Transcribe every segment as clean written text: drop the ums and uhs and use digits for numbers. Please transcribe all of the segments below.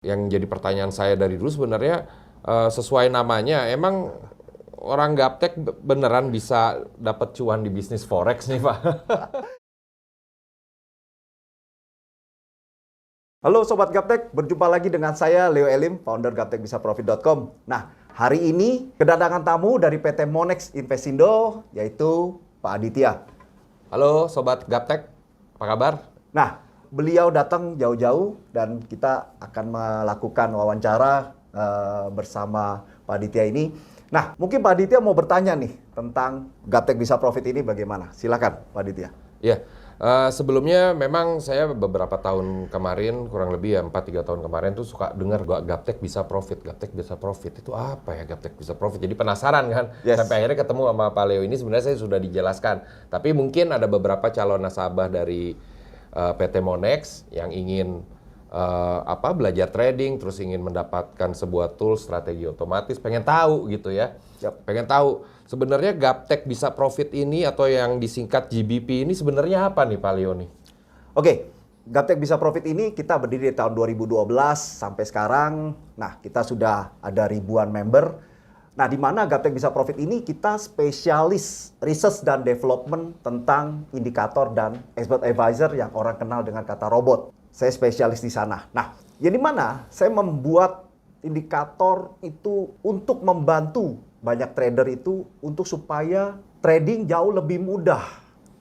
Yang jadi pertanyaan saya dari dulu sebenarnya sesuai namanya, emang orang gaptek beneran bisa dapat cuan di bisnis forex nih, Pak? Halo Sobat Gaptek, berjumpa lagi dengan saya Leo Elim, founder gaptekbisaprofit.com. Nah, hari ini kedatangan tamu dari PT Monex Investindo, yaitu Pak Aditya. Halo Sobat Gaptek, apa kabar? Nah, beliau datang jauh-jauh dan kita akan melakukan wawancara bersama Pak Aditya ini. Nah, mungkin Pak Aditya mau bertanya nih tentang Gaptek Bisa Profit ini bagaimana? Silakan Pak Aditya. Ya, sebelumnya memang saya beberapa tahun kemarin, kurang lebih ya 4-3 tahun kemarin tuh suka dengar Gaptek Bisa Profit, Gaptek Bisa Profit. Itu apa ya Gaptek Bisa Profit? Jadi penasaran kan? Yes. Sampai akhirnya ketemu sama Pak Leo ini sebenarnya saya sudah dijelaskan. Tapi mungkin ada beberapa calon nasabah dari PT Monex yang ingin belajar trading, terus ingin mendapatkan sebuah tools strategi otomatis, pengen tahu gitu ya. Yep. Pengen tahu sebenarnya Gaptek Bisa Profit ini atau yang disingkat GBP ini sebenarnya apa nih Pak Leo nih? Oke, Gaptek Bisa Profit ini kita berdiri di tahun 2012 sampai sekarang. Nah, kita sudah ada ribuan member. Nah, di mana Gaptek Bisa Profit ini kita spesialis research dan development tentang indikator dan expert advisor yang orang kenal dengan kata robot. Saya spesialis di sana. Nah, yang di mana saya membuat indikator itu untuk membantu banyak trader itu untuk supaya trading jauh lebih mudah,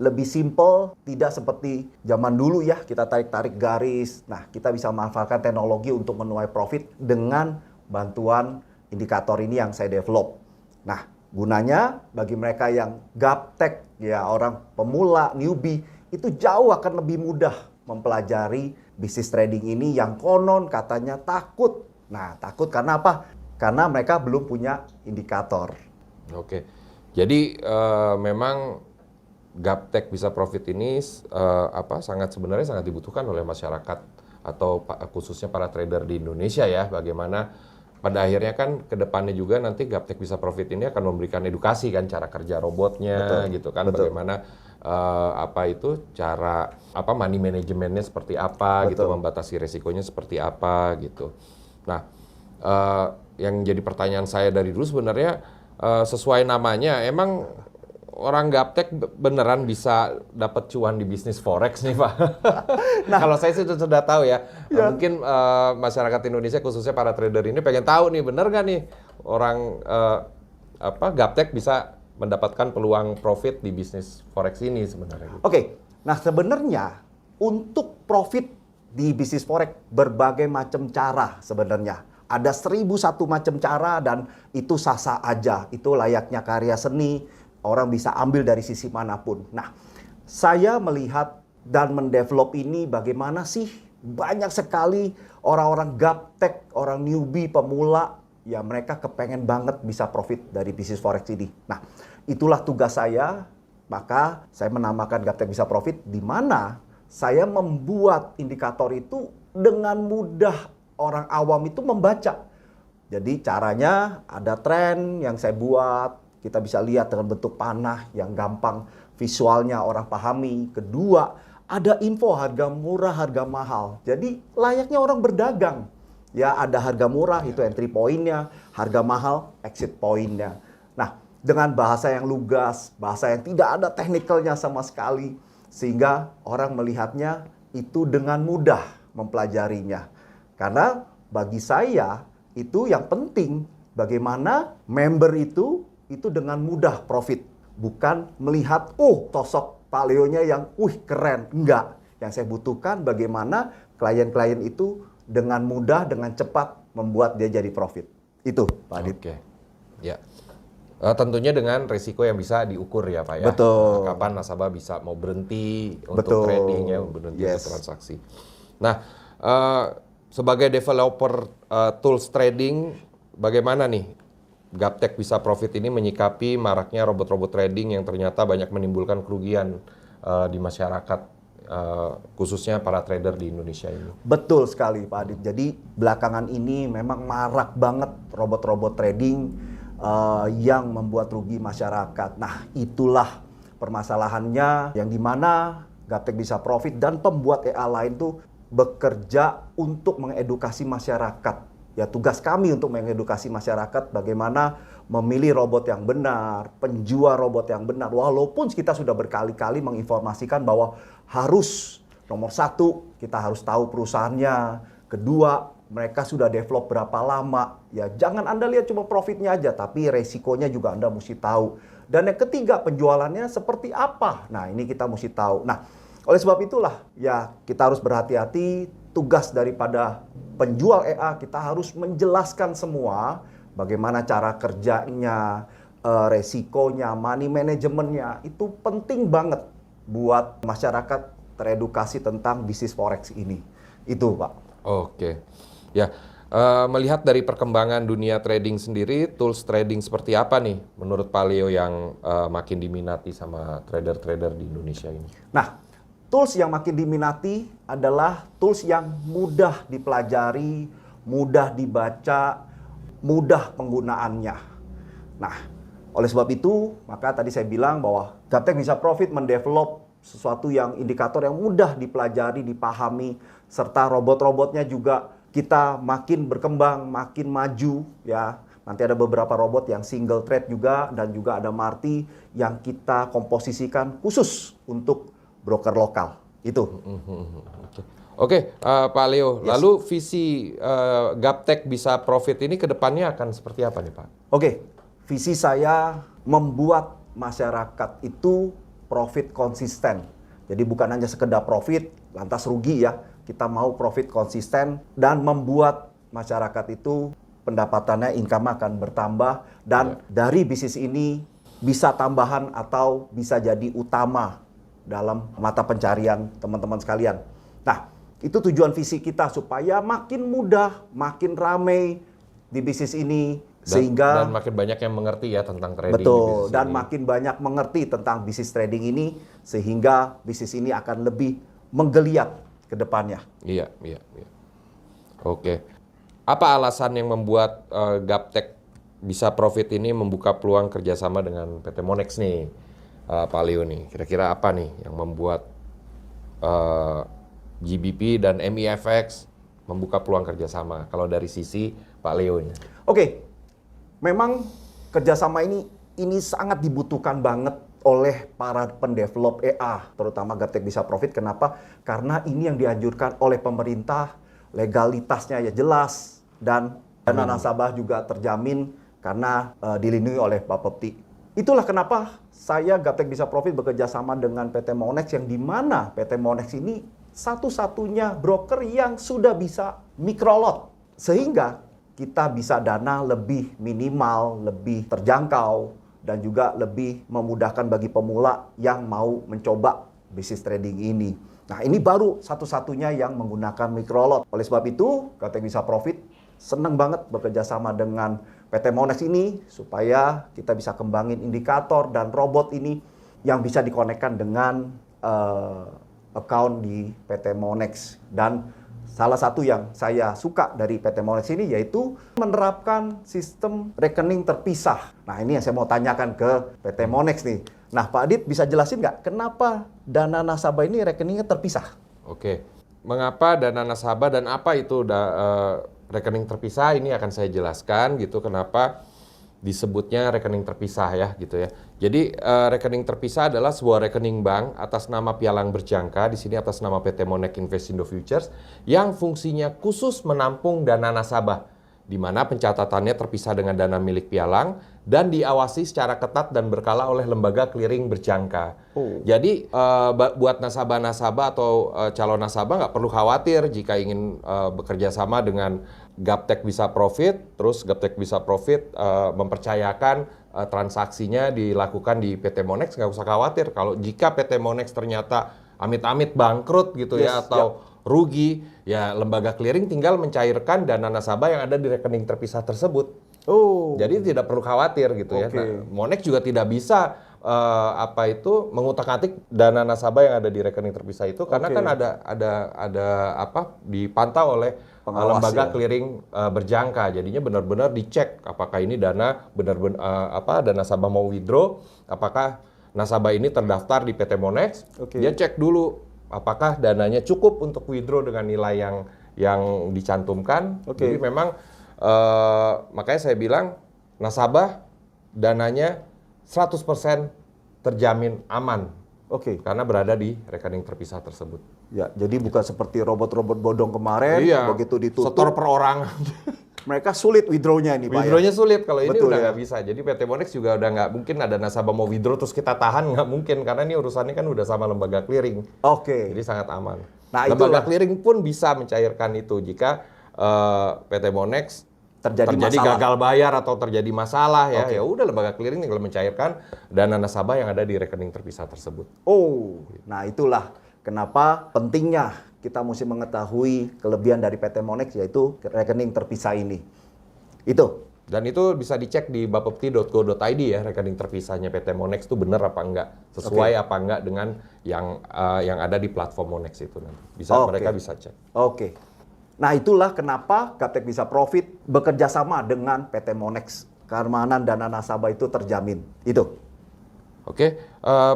lebih simple, tidak seperti zaman dulu ya, kita tarik-tarik garis. Nah, kita bisa manfaatkan teknologi untuk menuai profit dengan bantuan indikator ini yang saya develop. Nah, gunanya bagi mereka yang gaptek, ya orang pemula, newbie, itu jauh akan lebih mudah mempelajari bisnis trading ini yang konon katanya takut. Nah, takut karena apa? Karena mereka belum punya indikator. Oke, jadi memang Gaptek Bisa Profit ini sebenarnya sangat dibutuhkan oleh masyarakat atau khususnya para trader di Indonesia ya. Bagaimana pada akhirnya kan ke depannya juga nanti Gaptek Bisa Profit ini akan memberikan edukasi kan cara kerja robotnya. Betul, gitu kan. Betul. Bagaimana cara money manajemennya seperti apa. Betul. Gitu, membatasi resikonya seperti apa gitu. Nah, yang jadi pertanyaan saya dari dulu sebenarnya sesuai namanya, emang orang gaptek beneran bisa dapat cuan di bisnis forex nih Pak? Nah, kalau saya sih sudah tahu ya. Mungkin masyarakat Indonesia khususnya para trader ini pengen tahu nih, bener nggak nih orang gaptek bisa mendapatkan peluang profit di bisnis forex ini sebenarnya? Oke, nah sebenarnya untuk profit di bisnis forex berbagai macam cara sebenarnya. Ada 1001 macam cara dan itu sah-sah aja. Itu layaknya karya seni, orang bisa ambil dari sisi manapun. Nah, saya melihat dan mendevelop ini bagaimana sih banyak sekali orang-orang gaptek, orang newbie, pemula, ya mereka kepengen banget bisa profit dari bisnis forex ini. Nah, itulah tugas saya, maka saya menamakan Gaptek Bisa Profit, di mana saya membuat indikator itu dengan mudah orang awam itu membaca. Jadi caranya ada tren yang saya buat, kita bisa lihat dengan bentuk panah yang gampang visualnya orang pahami. Kedua, ada info harga murah, harga mahal. Jadi layaknya orang berdagang. Ya, ada harga murah itu entry point-nya, harga mahal exit point-nya. Nah, dengan bahasa yang lugas, bahasa yang tidak ada teknikalnya sama sekali, sehingga orang melihatnya itu dengan mudah mempelajarinya. Karena bagi saya itu yang penting bagaimana member itu dengan mudah profit. Bukan melihat, sosok Pak Leonya yang keren. Enggak. Yang saya butuhkan bagaimana klien-klien itu dengan mudah, dengan cepat membuat dia jadi profit. Itu Pak Adit. Oke. Ya. Tentunya dengan risiko yang bisa diukur ya Pak ya. Betul. Kapan nasabah bisa mau berhenti untuk trading ya, berhenti untuk transaksi. Nah, sebagai developer tools trading, bagaimana nih Gaptek Bisa Profit ini menyikapi maraknya robot-robot trading yang ternyata banyak menimbulkan kerugian di masyarakat, khususnya para trader di Indonesia ini? Betul sekali Pak Adit. Jadi belakangan ini memang marak banget robot-robot trading yang membuat rugi masyarakat. Nah, itulah permasalahannya yang dimana Gaptek Bisa Profit dan pembuat EA lain tuh bekerja untuk mengedukasi masyarakat. Ya, tugas kami untuk mengedukasi masyarakat bagaimana memilih robot yang benar, penjual robot yang benar. Walaupun kita sudah berkali-kali menginformasikan bahwa harus, nomor satu, kita harus tahu perusahaannya. Kedua, mereka sudah develop berapa lama. Ya, jangan Anda lihat cuma profitnya aja, tapi resikonya juga Anda mesti tahu. Dan yang ketiga, penjualannya seperti apa. Nah, ini kita mesti tahu. Nah, oleh sebab itulah, ya kita harus berhati-hati. Tugas daripada penjual EA, kita harus menjelaskan semua bagaimana cara kerjanya, resikonya, money manajemennya. Itu penting banget buat masyarakat teredukasi tentang bisnis forex ini. Itu, Pak. Oke. Ya, melihat dari perkembangan dunia trading sendiri, tools trading seperti apa nih menurut Pak Leo yang makin diminati sama trader-trader di Indonesia ini? Nah, tools yang makin diminati adalah tools yang mudah dipelajari, mudah dibaca, mudah penggunaannya. Nah, oleh sebab itu, maka tadi saya bilang bahwa Gaptek Bisa Profit mendevelop sesuatu yang indikator yang mudah dipelajari, dipahami, serta robot-robotnya juga kita makin berkembang, makin maju, ya. Nanti ada beberapa robot yang single thread juga, dan juga ada Marti yang kita komposisikan khusus untuk broker lokal. Itu. Oke, Pak Leo. Yes. Lalu visi Gaptek Bisa Profit ini ke depannya akan seperti apa nih, Pak? Oke, visi saya membuat masyarakat itu profit konsisten. Jadi bukan hanya sekedar profit, lantas rugi ya. Kita mau profit konsisten dan membuat masyarakat itu pendapatannya, income akan bertambah. Dan dari bisnis ini bisa tambahan atau bisa jadi utama dalam mata pencarian teman-teman sekalian. Nah, itu tujuan visi kita supaya makin mudah, makin ramai di bisnis ini. Sehingga dan makin banyak yang mengerti ya tentang trading. Betul, dan makin banyak mengerti tentang bisnis trading ini, sehingga bisnis ini akan lebih menggeliat ke depannya. Iya. Oke. Apa alasan yang membuat Gaptek Bisa Profit ini membuka peluang kerjasama dengan PT Monex nih, Pak Leo nih? Kira-kira apa nih yang membuat GBP dan MIFX membuka peluang kerjasama? Kalau dari sisi Pak Leo-nya. Oke. Memang kerjasama ini sangat dibutuhkan banget oleh para pendevelop EA, terutama Gaptek Bisa Profit. Kenapa? Karena ini yang dianjurkan oleh pemerintah, legalitasnya ya jelas, dan dana nasabah juga terjamin karena dilindungi oleh Bapepti. Itulah kenapa saya Gaptek Bisa Profit bekerja sama dengan PT Monex, yang dimana PT Monex ini satu-satunya broker yang sudah bisa microlot, sehingga kita bisa dana lebih minimal, lebih terjangkau, dan juga lebih memudahkan bagi pemula yang mau mencoba bisnis trading ini. Nah, ini baru satu-satunya yang menggunakan microlot. Oleh sebab itu, Gaptek Bisa Profit senang banget bekerja sama dengan PT Monex ini supaya kita bisa kembangin indikator dan robot ini yang bisa dikonekkan dengan account di PT Monex. Dan salah satu yang saya suka dari PT Monex ini yaitu menerapkan sistem rekening terpisah. Nah, ini yang saya mau tanyakan ke PT Monex nih. Nah, Pak Adit bisa jelasin nggak kenapa dana nasabah ini rekeningnya terpisah? Oke. Mengapa dana nasabah dan apa itu rekening terpisah, ini akan saya jelaskan gitu, kenapa disebutnya rekening terpisah ya gitu ya. Jadi rekening terpisah adalah sebuah rekening bank atas nama pialang berjangka, di sini atas nama PT Monex Investindo Futures, yang fungsinya khusus menampung dana nasabah, di mana pencatatannya terpisah dengan dana milik pialang dan diawasi secara ketat dan berkala oleh lembaga clearing berjangka. Jadi buat nasabah-nasabah atau calon nasabah nggak perlu khawatir jika ingin bekerja sama dengan Gaptek Bisa Profit, terus Gaptek Bisa Profit mempercayakan transaksinya dilakukan di PT Monex, nggak usah khawatir. Kalau jika PT Monex ternyata amit-amit bangkrut gitu ya, atau rugi, ya lembaga clearing tinggal mencairkan dana nasabah yang ada di rekening terpisah tersebut. Jadi tidak perlu khawatir gitu ya. Nah, Monex juga tidak bisa mengutak-atik dana nasabah yang ada di rekening terpisah itu, karena kan ada dipantau oleh lembaga clearing berjangka. Jadinya benar-benar dicek apakah ini dana dana nasabah mau withdraw, apakah nasabah ini terdaftar di PT Monex. Dia cek dulu apakah dananya cukup untuk withdraw dengan nilai yang dicantumkan. Oke. Jadi memang makanya saya bilang nasabah dananya 100% terjamin aman. Oke. Karena berada di rekening terpisah tersebut. Ya, jadi bukan seperti robot-robot bodong kemarin, begitu ditutup, setor per orang. mereka sulit withdraw-nya ini, Pak. Withdraw-nya sulit, kalau ini Betul, udah ya. nggak bisa. Jadi PT Monex juga udah nggak mungkin ada nasabah mau withdraw terus kita tahan, nggak mungkin. Karena ini urusannya kan udah sama lembaga clearing. Oke. Jadi sangat aman. Nah, lembaga itulah. clearing pun bisa mencairkan itu jika PT Monex Terjadi masalah. gagal bayar atau terjadi masalah ya. Oke. Ya udah lembaga clearing tinggal mencairkan dana nasabah yang ada di rekening terpisah tersebut. Oh, nah itulah kenapa pentingnya kita mesti mengetahui kelebihan dari PT Monex, yaitu rekening terpisah ini. Itu. Dan itu bisa dicek di bapepti.go.id ya, rekening terpisahnya PT Monex itu benar apa enggak, sesuai apa enggak dengan yang ada di platform Monex itu nanti. Mereka bisa cek. Oke. Nah itulah kenapa Gaptek Bisa Profit bekerja sama dengan PT Monex. Keamanan dana nasabah itu terjamin. Itu. Oke,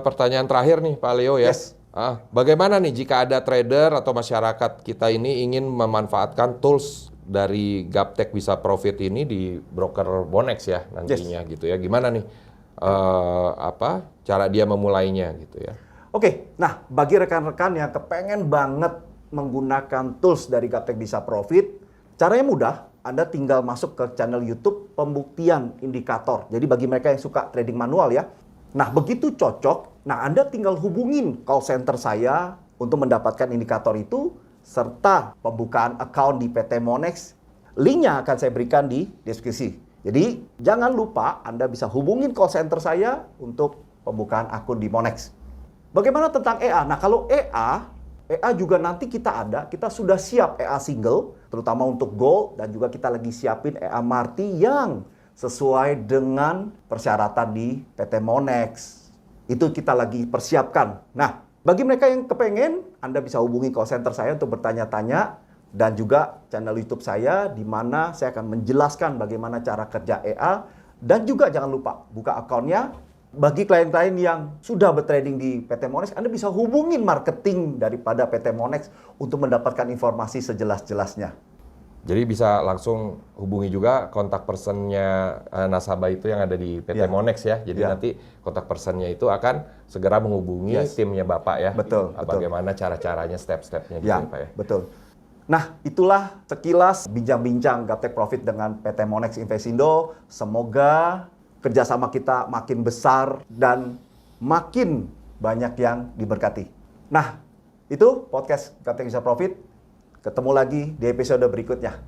pertanyaan terakhir nih Pak Leo ya. Yes. Bagaimana nih jika ada trader atau masyarakat kita ini ingin memanfaatkan tools dari Gaptek Bisa Profit ini di broker Monex ya nantinya gitu ya. Gimana nih cara dia memulainya gitu ya. Oke, nah bagi rekan-rekan yang kepengen banget menggunakan tools dari Gaptek Bisa Profit, caranya mudah. Anda tinggal masuk ke channel YouTube Pembuktian Indikator. Jadi bagi mereka yang suka trading manual ya. Nah begitu cocok, nah Anda tinggal hubungin call center saya untuk mendapatkan indikator itu, serta pembukaan account di PT Monex. Linknya akan saya berikan di deskripsi. Jadi jangan lupa Anda bisa hubungin call center saya untuk pembukaan akun di Monex. Bagaimana tentang EA? Nah kalau EA juga nanti kita sudah siap EA single, terutama untuk gold, dan juga kita lagi siapin EA Marti yang sesuai dengan persyaratan di PT Monex. Itu kita lagi persiapkan. Nah, bagi mereka yang kepengen, Anda bisa hubungi call center saya untuk bertanya-tanya, dan juga channel YouTube saya, di mana saya akan menjelaskan bagaimana cara kerja EA, dan juga jangan lupa buka akunnya. Bagi klien-klien yang sudah bertrading di PT Monex, Anda bisa hubungin marketing daripada PT Monex untuk mendapatkan informasi sejelas-jelasnya. Jadi bisa langsung hubungi juga kontak personnya nasabah itu yang ada di PT Monex ya. Jadi nanti kontak personnya itu akan segera menghubungi timnya Bapak ya. Betul. Bagaimana cara-caranya, step-stepnya gitu ya Pak ya. Betul. Nah, itulah sekilas bincang-bincang Gaptek Profit dengan PT Monex Investindo. Semoga kerjasama kita makin besar dan makin banyak yang diberkati. Nah, itu podcast Gaptek Bisa Profit. Ketemu lagi di episode berikutnya.